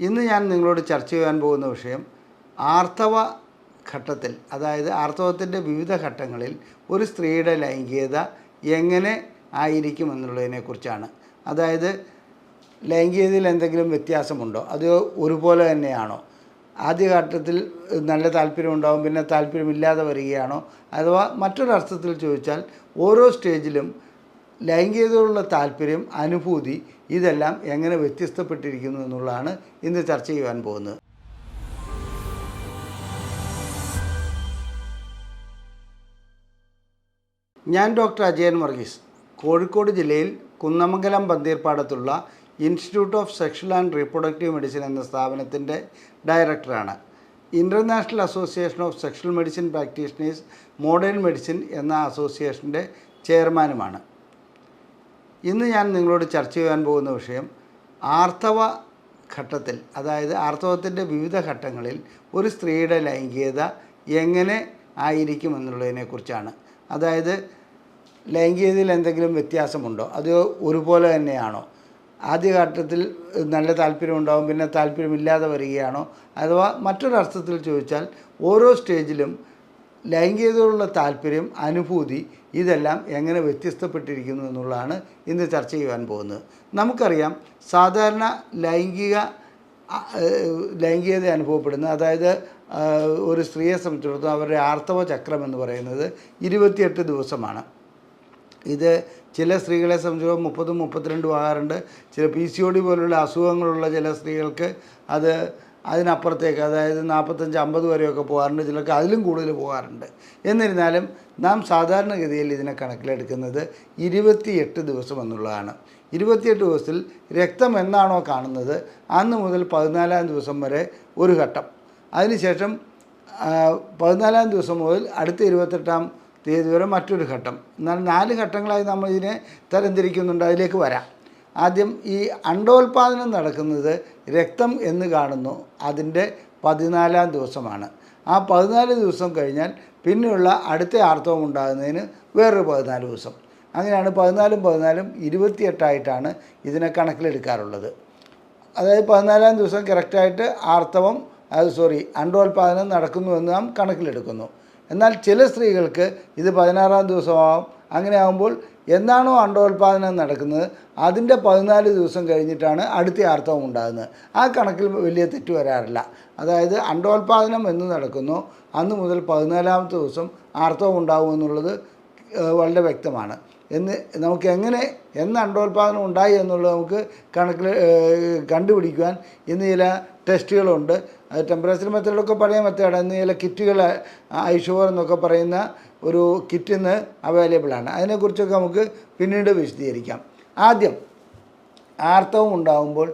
ഇന്ന് ഞാൻ നിങ്ങളോട് ചർച്ച ചെയ്യാൻ പോകുന്ന വിഷയം ആർത്തവ ഘട്ടത്തിൽ, അതായത് ആർത്തവത്തിൻ്റെ വിവിധ ഘട്ടങ്ങളിൽ ഒരു സ്ത്രീയുടെ ലൈംഗികത എങ്ങനെ ആയിരിക്കും എന്നുള്ളതിനെക്കുറിച്ചാണ്. അതായത് ലൈംഗികതയിൽ എന്തെങ്കിലും വ്യത്യാസമുണ്ടോ, അത് ഒരുപോലെ തന്നെയാണോ, ആദ്യഘട്ടത്തിൽ നല്ല താല്പര്യമുണ്ടാകും പിന്നെ താല്പര്യമില്ലാതെ വരികയാണോ, അഥവാ മറ്റൊരർത്ഥത്തിൽ ചോദിച്ചാൽ ഓരോ സ്റ്റേജിലും ലൈംഗികതയോടുള്ള താല്പര്യം, അനുഭൂതി ഇതെല്ലാം എങ്ങനെ വ്യത്യസ്തപ്പെട്ടിരിക്കുന്നു എന്നുള്ളതാണ് ഇന്ന് ചർച്ച ചെയ്യാൻ പോകുന്നത്. ഞാൻ ഡോക്ടർ അജയൻ വർഗീസ്, കോഴിക്കോട് ജില്ലയിൽ കുന്നമംഗലം പന്തീർപ്പാടത്തുള്ള institute of sexual and reproductive medicine എന്ന സ്ഥാപനത്തിൻ്റെ ഡയറക്ടറാണ്. International association of sexual medicine practitioners modern medicine എന്ന അസോസിയേഷൻ്റെ ചെയർമാനുമാണ്. ഇന്ന് ഞാൻ നിങ്ങളോട് ചർച്ച ചെയ്യാൻ പോകുന്ന വിഷയം ആർത്തവ ഘട്ടത്തിൽ, അതായത് ആർത്തവത്തിൻ്റെ വിവിധ ഘട്ടങ്ങളിൽ ഒരു സ്ത്രീയുടെ ലൈംഗികത എങ്ങനെ ആയിരിക്കും എന്നുള്ളതിനെക്കുറിച്ചാണ്. അതായത് ലൈംഗികതയിൽ എന്തെങ്കിലും വ്യത്യാസമുണ്ടോ, അത് ഒരുപോലെ തന്നെയാണോ, ആദ്യഘട്ടത്തിൽ നല്ല താല്പര്യമുണ്ടാകും പിന്നെ താല്പര്യമില്ലാതെ വരികയാണോ, അഥവാ മറ്റൊരർത്ഥത്തിൽ ചോദിച്ചാൽ ഓരോ സ്റ്റേജിലും ലൈംഗികതയോടുള്ള താല്പര്യം, അനുഭൂതി ഇതെല്ലാം എങ്ങനെ വ്യത്യസ്തപ്പെട്ടിരിക്കുന്നു എന്നുള്ളതാണ് ഇന്ന് ചർച്ച ചെയ്യാൻ പോകുന്നത്. നമുക്കറിയാം, സാധാരണ ലൈംഗികത അനുഭവപ്പെടുന്നത്, അതായത് ഒരു സ്ത്രീയെ സംബന്ധിച്ചിടത്തോളം അവരുടെ ആർത്തവ ചക്രം എന്ന് പറയുന്നത് 28 ദിവസമാണ്. ഇത് ചില സ്ത്രീകളെ സംബന്ധിച്ചിടത്തോളം 30-32 ആകാറുണ്ട്. ചില PCOD പോലുള്ള അസുഖങ്ങളുള്ള ചില സ്ത്രീകൾക്ക് അതിനപ്പുറത്തേക്ക്, അതായത് 45-50 വരെയൊക്കെ പോകാറുണ്ട്. ചിലർക്ക് അതിലും കൂടുതൽ പോകാറുണ്ട്. എന്നിരുന്നാലും നാം സാധാരണഗതിയിൽ ഇതിനെ കണക്കിലെടുക്കുന്നത് 28 ദിവസം എന്നുള്ളതാണ്. 28 ദിവസത്തിൽ രക്തം എന്നാണോ കാണുന്നത് അന്ന് മുതൽ 14-ാം ദിവസം വരെ ഒരു ഘട്ടം, അതിനുശേഷം 14-ാം ദിവസം മുതൽ അടുത്ത 28-ാം തീയതി വരെ മറ്റൊരു ഘട്ടം. എന്നാൽ 4 ഘട്ടങ്ങളായി നമ്മൾ ഇതിനെ തരംതിരിക്കുന്നുണ്ട്. അതിലേക്ക് വരാം. ആദ്യം ഈ അണ്ടോൽപാദനം നടക്കുന്നത് രക്തം എന്ന് കാണുന്നു അതിൻ്റെ 14-ാം ദിവസമാണ്. ആ 14 ദിവസം കഴിഞ്ഞാൽ പിന്നെയുള്ള അടുത്ത ആർത്തവം ഉണ്ടാകുന്നതിന് വേറൊരു 14 ദിവസം. അങ്ങനെയാണ് 14-ഉം 28ആയിട്ടാണ് ഇതിനെ കണക്കിലെടുക്കാറുള്ളത്. അതായത് 14-ാം ദിവസം കറക്റ്റായിട്ട് അണ്ടോൽപാദനം നടക്കുന്നുവെന്ന് നാം കണക്കിലെടുക്കുന്നു. എന്നാൽ ചില സ്ത്രീകൾക്ക് ഇത് 16-ാം ദിവസമാകും. അങ്ങനെ ആകുമ്പോൾ എന്നാണോ അണ്ടോൽപാദനം നടക്കുന്നത് അതിൻ്റെ 14 ദിവസം കഴിഞ്ഞിട്ടാണ് അടുത്ത ആർത്തവം ഉണ്ടാകുന്നത്. ആ കണക്കിൽ വലിയ തെറ്റ് വരാറില്ല. അതായത് അണ്ടോൽപാദനം എന്ന് നടക്കുന്നു അന്ന് മുതൽ 14-ാമത്തെ ദിവസം ആർത്തവം ഉണ്ടാകുമെന്നുള്ളത് വളരെ വ്യക്തമാണ്. നമുക്ക് എന്ന് അണ്ടോൽപാദനം ഉണ്ടായി എന്നുള്ളത് നമുക്ക് കണ്ടുപിടിക്കുവാൻ ഇന്ന് ചില ടെസ്റ്റുകളുണ്ട്. അത് ടെമ്പറേച്ചർ മെത്തേഡൊക്കെ പറയുന്ന മെത്തേഡാണ്. ഇന്ന് ചില കിറ്റുകൾ, ഐഷുവർ എന്നൊക്കെ പറയുന്ന ഒരു കിറ്റ് ഇന്ന് അവൈലബിളാണ്. അതിനെക്കുറിച്ചൊക്കെ നമുക്ക് പിന്നീട് വിശദീകരിക്കാം. ആദ്യം ആർത്തവം ഉണ്ടാകുമ്പോൾ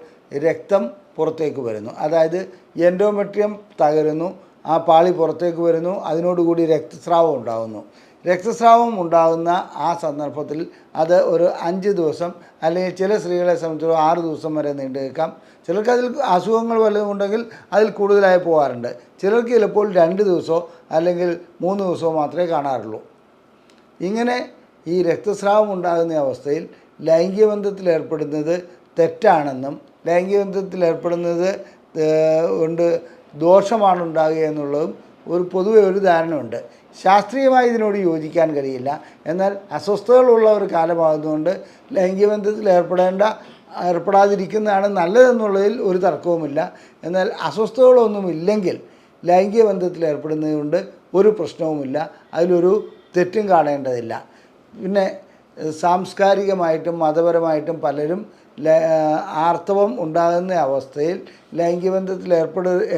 രക്തം പുറത്തേക്ക് വരുന്നു, അതായത് എൻഡോമെട്രിയം തകരുന്നു, ആ പാളി പുറത്തേക്ക് വരുന്നു, അതിനോടുകൂടി രക്തസ്രാവം ഉണ്ടാകുന്നു. രക്തസ്രാവം ഉണ്ടാകുന്ന ആ സന്ദർഭത്തിൽ അത് ഒരു 5 ദിവസം അല്ലെങ്കിൽ ചില സ്ത്രീകളെ സംബന്ധിച്ചിടത്തോളം 6 ദിവസം വരെ നീണ്ടു നിൽക്കാം. ചിലർക്ക് അതിൽ അസുഖങ്ങൾ വല്ലതും ഉണ്ടെങ്കിൽ അതിൽ കൂടുതലായി പോകാറുണ്ട്. ചിലർക്ക് ചിലപ്പോൾ 2 ദിവസമോ അല്ലെങ്കിൽ 3 ദിവസമോ മാത്രമേ കാണാറുള്ളൂ. ഇങ്ങനെ ഈ രക്തസ്രാവം ഉണ്ടാകുന്ന അവസ്ഥയിൽ ലൈംഗിക ബന്ധത്തിൽ ഏർപ്പെടുന്നത് തെറ്റാണെന്നും ലൈംഗിക ബന്ധത്തിൽ ഏർപ്പെടുന്നത് കൊണ്ട് ദോഷമാണ് ഉണ്ടാകുക എന്നുള്ളതും പൊതുവെ ഒരു ധാരണയുണ്ട്. ശാസ്ത്രീയമായി ഇതിനോട് യോജിക്കാൻ കഴിയില്ല. എന്നാൽ അസ്വസ്ഥതകളുള്ള ഒരു കാലമാകുന്നതുകൊണ്ട് ലൈംഗിക ബന്ധത്തിൽ ഏർപ്പെടാതിരിക്കുന്നതാണ് നല്ലതെന്നുള്ളതിൽ ഒരു തർക്കവുമില്ല. എന്നാൽ അസ്വസ്ഥതകളൊന്നുമില്ലെങ്കിൽ ലൈംഗിക ബന്ധത്തിൽ ഏർപ്പെടുന്നതുകൊണ്ട് ഒരു പ്രശ്നവുമില്ല, അതിലൊരു തെറ്റും കാണേണ്ടതില്ല. പിന്നെ സാംസ്കാരികമായിട്ടും മതപരമായിട്ടും പലരും ആർത്തവം ഉണ്ടാകുന്ന അവസ്ഥയിൽ ലൈംഗിക ബന്ധത്തിൽ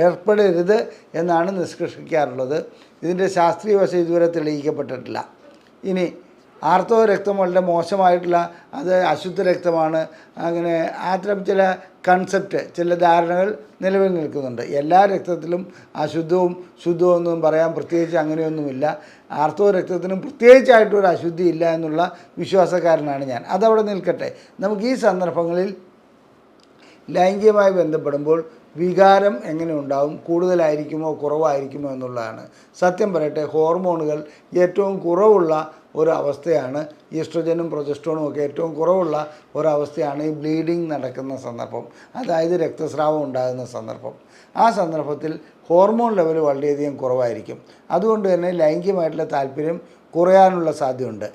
ഏർപ്പെടരുത് എന്നാണ് നിഷ്കർഷിക്കാറുള്ളത്. ഇതിൻ്റെ ശാസ്ത്രീയ വശം ഇതുവരെ തെളിയിക്കപ്പെട്ടിട്ടില്ല. ഇനി ആർത്തവ രക്തം വളരെ മോശമായിട്ടുള്ള, അത് അശുദ്ധ രക്തമാണ്, അങ്ങനെ അത്തരം ചില കൺസെപ്റ്റ്, ചില ധാരണകൾ നിലവിൽ നിൽക്കുന്നുണ്ട്. എല്ലാ രക്തത്തിലും അശുദ്ധവും ശുദ്ധവും ഒന്നും പറയാൻ പ്രത്യേകിച്ച് അങ്ങനെയൊന്നുമില്ല. ആർത്തവ രക്തത്തിനും പ്രത്യേകിച്ചായിട്ടൊരു അശുദ്ധി ഇല്ല എന്നുള്ള വിശ്വാസക്കാരനാണ് ഞാൻ. അതവിടെ നിൽക്കട്ടെ. നമുക്ക് ഈ സന്ദർഭങ്ങളിൽ ലൈംഗികമായി ബന്ധപ്പെടുമ്പോൾ വികാരം എങ്ങനെ ഉണ്ടാവും, കൂടുതലായിരിക്കുമോ കുറവായിരിക്കുമോ എന്നുള്ളതാണ്. സത്യം പറയട്ടെ, ഹോർമോണുകൾ ഏറ്റവും കുറവുള്ള ഒരവസ്ഥയാണ്. ഈസ്ട്രോജനും പ്രൊജസ്ട്രോണും ഒക്കെ ഏറ്റവും കുറവുള്ള ഒരവസ്ഥയാണ് ഈ ബ്ലീഡിങ് നടക്കുന്ന സന്ദർഭം, അതായത് രക്തസ്രാവം ഉണ്ടാകുന്ന സന്ദർഭം. ആ സന്ദർഭത്തിൽ ഹോർമോൺ ലെവൽ വളരെയധികം കുറവായിരിക്കും. അതുകൊണ്ട് തന്നെ ലൈംഗികമായിട്ടുള്ള താല്പര്യം കുറയാനുള്ള സാധ്യതയുണ്ട്.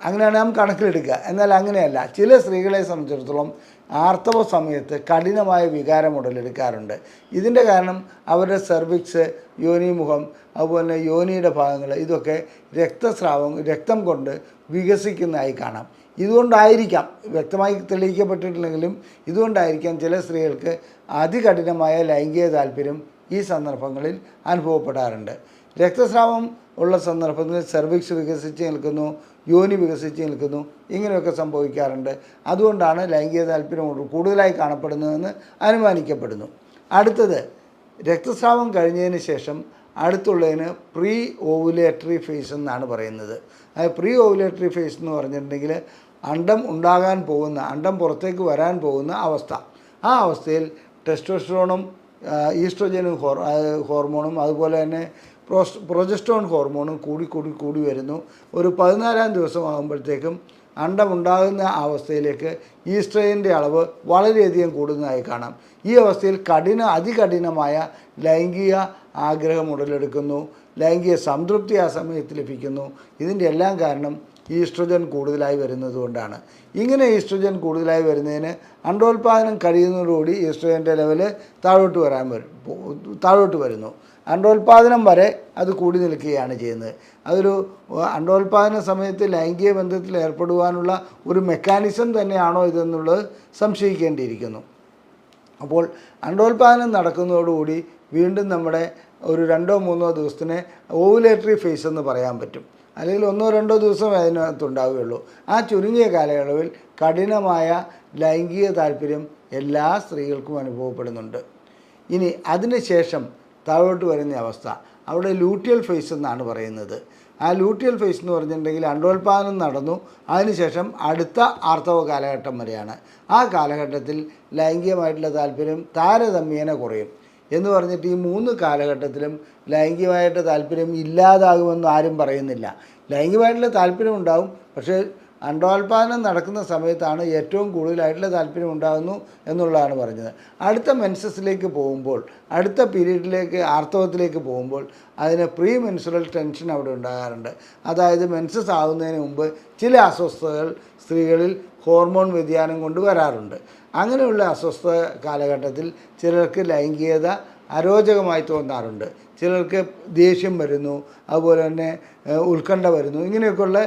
അങ്ങനെയാണ് നാം കണക്കിലെടുക്കുക. എന്നാൽ അങ്ങനെയല്ല. ചില സ്ത്രീകളെ സംബന്ധിച്ചിടത്തോളം ആർത്തവ സമയത്ത് കഠിനമായ വികാരം ഉടലെടുക്കാറുണ്ട്. ഇതിൻ്റെ കാരണം അവരുടെ സെർവിക്സ്, യോനിമുഖം, അതുപോലെ യോനിയുടെ ഭാഗങ്ങൾ ഇതൊക്കെ രക്തം കൊണ്ട് വികസിക്കുന്നതായി കാണാം. ഇതുകൊണ്ടായിരിക്കാം, വ്യക്തമായി തെളിയിക്കപ്പെട്ടിട്ടില്ലെങ്കിലും ഇതുകൊണ്ടായിരിക്കാം ചില സ്ത്രീകൾക്ക് അതികഠിനമായ ലൈംഗിക താല്പര്യം ഈ സന്ദർഭങ്ങളിൽ അനുഭവപ്പെടാറുണ്ട്. രക്തസ്രാവം ഉള്ള സന്ദർഭത്തിൽ സെർവിക്സ് വികസിച്ച് നിൽക്കുന്നു, യോനി വികസിച്ച് നിൽക്കുന്നു, ഇങ്ങനെയൊക്കെ സംഭവിക്കാറുണ്ട്. അതുകൊണ്ടാണ് ലൈംഗിക താല്പര്യം കൂടുതലായി കാണപ്പെടുന്നതെന്ന് അനുമാനിക്കപ്പെടുന്നു. അടുത്തത്, രക്തസ്രാവം കഴിഞ്ഞതിന് ശേഷം അടുത്തുള്ളതിന് പ്രീ ഓവുലേറ്ററി ഫേസ് എന്നാണ് പറയുന്നത്. അത് പ്രീ ഓവുലേറ്ററി ഫേസ് എന്ന് പറഞ്ഞിട്ടുണ്ടെങ്കിൽ അണ്ടം ഉണ്ടാകാൻ പോകുന്ന, അണ്ടം പുറത്തേക്ക് വരാൻ പോകുന്ന അവസ്ഥ. ആ അവസ്ഥയിൽ ടെസ്റ്റോസ്റ്ററോണും ഈസ്ട്രോജനും ഹോർമോണും അതുപോലെ തന്നെ പ്രൊജസ്ട്രോൺ ഹോർമോണും കൂടി വരുന്നു. ഒരു 14-ാം ദിവസം ആകുമ്പോഴത്തേക്കും അണ്ടമുണ്ടാകുന്ന അവസ്ഥയിലേക്ക് ഈസ്ട്രോജൻ്റെ അളവ് വളരെയധികം കൂടുന്നതായി കാണാം. ഈ അവസ്ഥയിൽ അതികഠിനമായ ലൈംഗിക ആഗ്രഹം ഉടലെടുക്കുന്നു, ലൈംഗിക സംതൃപ്തി ആ സമയത്ത് ലഭിക്കുന്നു. ഇതിൻ്റെ എല്ലാം കാരണം ഈസ്ട്രോജൻ കൂടുതലായി വരുന്നതുകൊണ്ടാണ്. ഇങ്ങനെ ഈസ്ട്രോജൻ കൂടുതലായി വരുന്നതിന് അണ്ടോൽപാദനം കഴിയുന്നതോടുകൂടി ഈസ്ട്രോജൻ്റെ ലെവൽ താഴോട്ട് വരുന്നു. അണ്ടോൽപാദനം വരെ അത് കൂടി നിൽക്കുകയാണ് ചെയ്യുന്നത്. അതൊരു അണ്ടോൽപാദന സമയത്ത് ലൈംഗിക ബന്ധത്തിൽ ഏർപ്പെടുവാനുള്ള ഒരു മെക്കാനിസം തന്നെയാണോ ഇതെന്നുള്ളത് സംശയിക്കേണ്ടിയിരിക്കുന്നു. അപ്പോൾ അണ്ടോൽപാദനം നടക്കുന്നതോടുകൂടി വീണ്ടും നമ്മുടെ ഒരു 2-3 ദിവസത്തിന് ഓവുലേറ്ററി ഫേസ് എന്ന് പറയാൻ പറ്റും. അല്ലെങ്കിൽ 1-2 ദിവസം അതിനകത്തുണ്ടാവുകയുള്ളൂ. ആ ചുരുങ്ങിയ കാലയളവിൽ കഠിനമായ ലൈംഗിക താല്പര്യം എല്ലാ സ്ത്രീകൾക്കും അനുഭവപ്പെടുന്നുണ്ട്. ഇനി അതിന് ശേഷം താഴോട്ട് വരുന്ന അവസ്ഥ, അവിടെ ലൂട്ടിയൽ ഫേസ് എന്നാണ് പറയുന്നത്. ആ ലൂട്ടിയൽ ഫേസ് എന്ന് പറഞ്ഞിട്ടുണ്ടെങ്കിൽ അണ്ടോൽപാദനം നടന്നു, അതിനുശേഷം അടുത്ത ആർത്തവ കാലഘട്ടം വരെയാണ്. ആ കാലഘട്ടത്തിൽ ലൈംഗികമായിട്ടുള്ള താല്പര്യം താരതമ്യേന കുറയും. എന്ന് പറഞ്ഞിട്ട് ഈ 3 കാലഘട്ടത്തിലും ലൈംഗികമായിട്ട് താല്പര്യം ഇല്ലാതാകുമെന്ന് ആരും പറയുന്നില്ല. ലൈംഗികമായിട്ടുള്ള താല്പര്യം ഉണ്ടാകും, പക്ഷേ അണ്ടോൽപാദനം നടക്കുന്ന സമയത്താണ് ഏറ്റവും കൂടുതലായിട്ടുള്ള താല്പര്യം ഉണ്ടാകുന്നു എന്നുള്ളതാണ് പറഞ്ഞത്. അടുത്ത മെൻസസിലേക്ക് പോകുമ്പോൾ, അടുത്ത പീരീഡിലേക്ക്, ആർത്തവത്തിലേക്ക് പോകുമ്പോൾ അതിന് പ്രീ മെൻസുറൽ ടെൻഷൻ അവിടെ ഉണ്ടാകാറുണ്ട്. അതായത് മെൻസസ് ആകുന്നതിന് മുമ്പ് ചില അസ്വസ്ഥതകൾ സ്ത്രീകളിൽ ഹോർമോൺ വ്യതിയാനം കൊണ്ട് വരാറുണ്ട്. അങ്ങനെയുള്ള അസ്വസ്ഥ കാലഘട്ടത്തിൽ ചിലർക്ക് ലൈംഗികത അരോചകമായി തോന്നാറുണ്ട്, ചിലർക്ക് ദേഷ്യം വരുന്നു, അതുപോലെ തന്നെ ഉത്കണ്ഠ വരുന്നു, ഇങ്ങനെയൊക്കെയുള്ള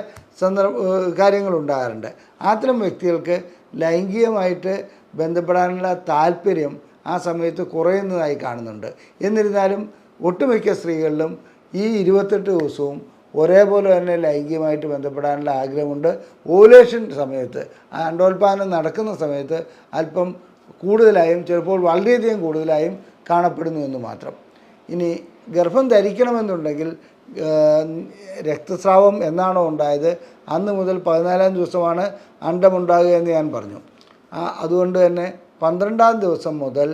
കാര്യങ്ങളുണ്ടാകാറുണ്ട്. അത്തരം വ്യക്തികൾക്ക് ലൈംഗികമായിട്ട് ബന്ധപ്പെടാനുള്ള താല്പര്യം ആ സമയത്ത് കുറയുന്നതായി കാണുന്നുണ്ട്. എന്നിരുന്നാലും ഒട്ടുമിക്ക സ്ത്രീകളിലും ഈ 28 ദിവസവും ഒരേപോലെ തന്നെ ലൈംഗികമായിട്ട് ബന്ധപ്പെടാനുള്ള ആഗ്രഹമുണ്ട്. ഓവുലേഷൻ സമയത്ത്, ആ അണ്ടോൽപാദനം നടക്കുന്ന സമയത്ത് അല്പം കൂടുതലായും, ചിലപ്പോൾ വളരെയധികം കൂടുതലായും കാണപ്പെടുന്നു എന്ന് മാത്രം. ഇനി ഗർഭം ധരിക്കണമെന്നുണ്ടെങ്കിൽ രക്തസ്രാവം എന്നാണോ ഉണ്ടായത് അന്ന് മുതൽ 14-ാം ദിവസമാണ് അണ്ടമുണ്ടാകുക എന്ന് ഞാൻ പറഞ്ഞു. അതുകൊണ്ട് തന്നെ 12-ാം ദിവസം മുതൽ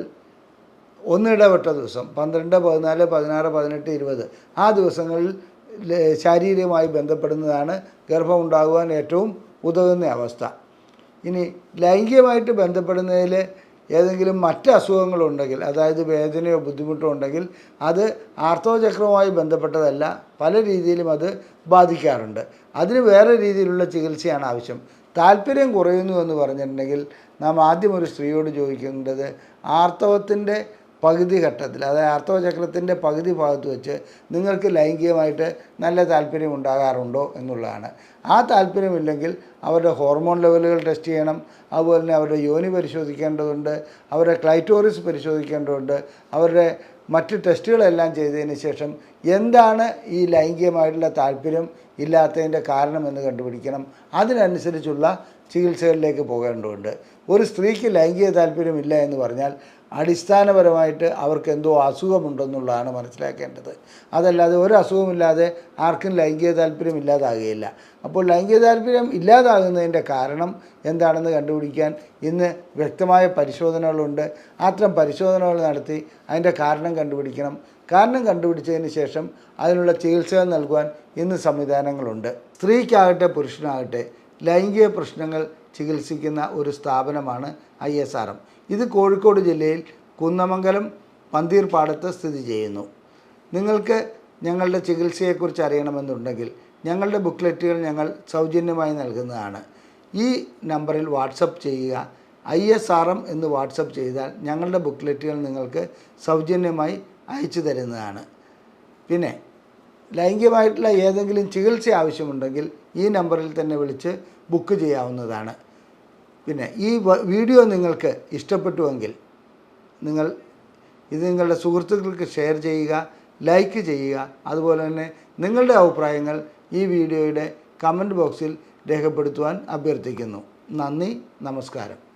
ഒന്നിടവിട്ട ദിവസം 12, 14, 16, 18, 20 ആ ദിവസങ്ങളിൽ ശാരീരികമായി ബന്ധപ്പെടുന്നതാണ് ഗർഭമുണ്ടാകുവാൻ ഏറ്റവും ഉതകുന്ന അവസ്ഥ. ഇനി ലൈംഗികമായിട്ട് ബന്ധപ്പെടുന്നതിൽ ഏതെങ്കിലും മറ്റ് അസുഖങ്ങളുണ്ടെങ്കിൽ, അതായത് വേദനയോ ബുദ്ധിമുട്ടോ ഉണ്ടെങ്കിൽ അത് ആർത്തവചക്രവുമായി ബന്ധപ്പെട്ടതല്ല, പല രീതിയിലും അത് ബാധിക്കാറുണ്ട്. അതിന് വേറെ രീതിയിലുള്ള ചികിത്സയാണ് ആവശ്യം. താല്പര്യം കുറയുന്നു എന്ന് പറഞ്ഞിട്ടുണ്ടെങ്കിൽ നാം ആദ്യം ഒരു സ്ത്രീയോട് ചോദിക്കേണ്ടത് ആർത്തവത്തിൻ്റെ പകുതി ഘട്ടത്തിൽ, അതായത് ആർത്തവചക്രത്തിൻ്റെ പകുതി ഭാഗത്ത് വെച്ച് നിങ്ങൾക്ക് ലൈംഗികമായിട്ട് നല്ല താല്പര്യം ഉണ്ടാകാറുണ്ടോ എന്നുള്ളതാണ്. ആ താല്പര്യമില്ലെങ്കിൽ അവരുടെ ഹോർമോൺ ലെവലുകൾ ടെസ്റ്റ് ചെയ്യണം, അതുപോലെ തന്നെ അവരുടെ യോനി പരിശോധിക്കേണ്ടതുണ്ട്, അവരുടെ ക്ലൈറ്റോറിസ് പരിശോധിക്കേണ്ടതുണ്ട്, അവരുടെ മറ്റ് ടെസ്റ്റുകളെല്ലാം ചെയ്തതിന് ശേഷം എന്താണ് ഈ ലൈംഗികമായിട്ടുള്ള താല്പര്യം ഇല്ലാത്തതിൻ്റെ കാരണമെന്ന് കണ്ടുപിടിക്കണം. അതിനനുസരിച്ചുള്ള ചികിത്സകളിലേക്ക് പോകേണ്ടതുണ്ട്. ഒരു സ്ത്രീക്ക് ലൈംഗിക താല്പര്യമില്ല എന്ന് പറഞ്ഞാൽ അടിസ്ഥാനപരമായിട്ട് അവർക്ക് എന്തോ അസുഖമുണ്ടെന്നുള്ളതാണ് മനസ്സിലാക്കേണ്ടത്. അതല്ലാതെ ഒരു അസുഖമില്ലാതെ ആർക്കും ലൈംഗിക താല്പര്യം ഇല്ലാതാകുകയില്ല. അപ്പോൾ ലൈംഗിക താല്പര്യം ഇല്ലാതാകുന്നതിൻ്റെ കാരണം എന്താണെന്ന് കണ്ടുപിടിക്കാൻ ഇന്ന് വ്യക്തമായ പരിശോധനകളുണ്ട്. അത്തരം പരിശോധനകൾ നടത്തി അതിൻ്റെ കാരണം കണ്ടുപിടിക്കണം. കാരണം കണ്ടുപിടിച്ചതിന് ശേഷം അതിനുള്ള ചികിത്സകൾ നൽകുവാൻ ഇന്ന് സംവിധാനങ്ങളുണ്ട്. സ്ത്രീക്കാകട്ടെ പുരുഷനാകട്ടെ ലൈംഗിക പ്രശ്നങ്ങൾ ചികിത്സിക്കുന്ന ഒരു സ്ഥാപനമാണ് ISRM. ഇത് കോഴിക്കോട് ജില്ലയിൽ കുന്നമംഗലം പന്തീർപ്പാടത്ത് സ്ഥിതി ചെയ്യുന്നു. നിങ്ങൾക്ക് ഞങ്ങളുടെ ചികിത്സയെക്കുറിച്ച് അറിയണമെന്നുണ്ടെങ്കിൽ ഞങ്ങളുടെ ബുക്ക്ലെറ്റുകൾ ഞങ്ങൾ സൗജന്യമായി നൽകുന്നതാണ്. ഈ നമ്പറിൽ വാട്സപ്പ് ചെയ്യുക. ISRM എന്ന് വാട്സപ്പ് ചെയ്താൽ ഞങ്ങളുടെ ബുക്ക്ലെറ്റുകൾ നിങ്ങൾക്ക് സൗജന്യമായി അയച്ചു തരുന്നതാണ്. പിന്നെ ലൈംഗികമായിട്ടുള്ള ഏതെങ്കിലും ചികിത്സ ആവശ്യമുണ്ടെങ്കിൽ ഈ നമ്പറിൽ തന്നെ വിളിച്ച് ബുക്ക് ചെയ്യാവുന്നതാണ്. പിന്നെ ഈ വീഡിയോ നിങ്ങൾക്ക് ഇഷ്ടപ്പെട്ടുവെങ്കിൽ ഇത് നിങ്ങളുടെ സുഹൃത്തുക്കൾക്ക് ഷെയർ ചെയ്യുക, ലൈക്ക് ചെയ്യുക. അതുപോലെ തന്നെ നിങ്ങളുടെ അഭിപ്രായങ്ങൾ ഈ വീഡിയോയുടെ കമൻറ്റ് ബോക്സിൽ രേഖപ്പെടുത്തുവാൻ അഭ്യർത്ഥിക്കുന്നു. നന്ദി, നമസ്കാരം.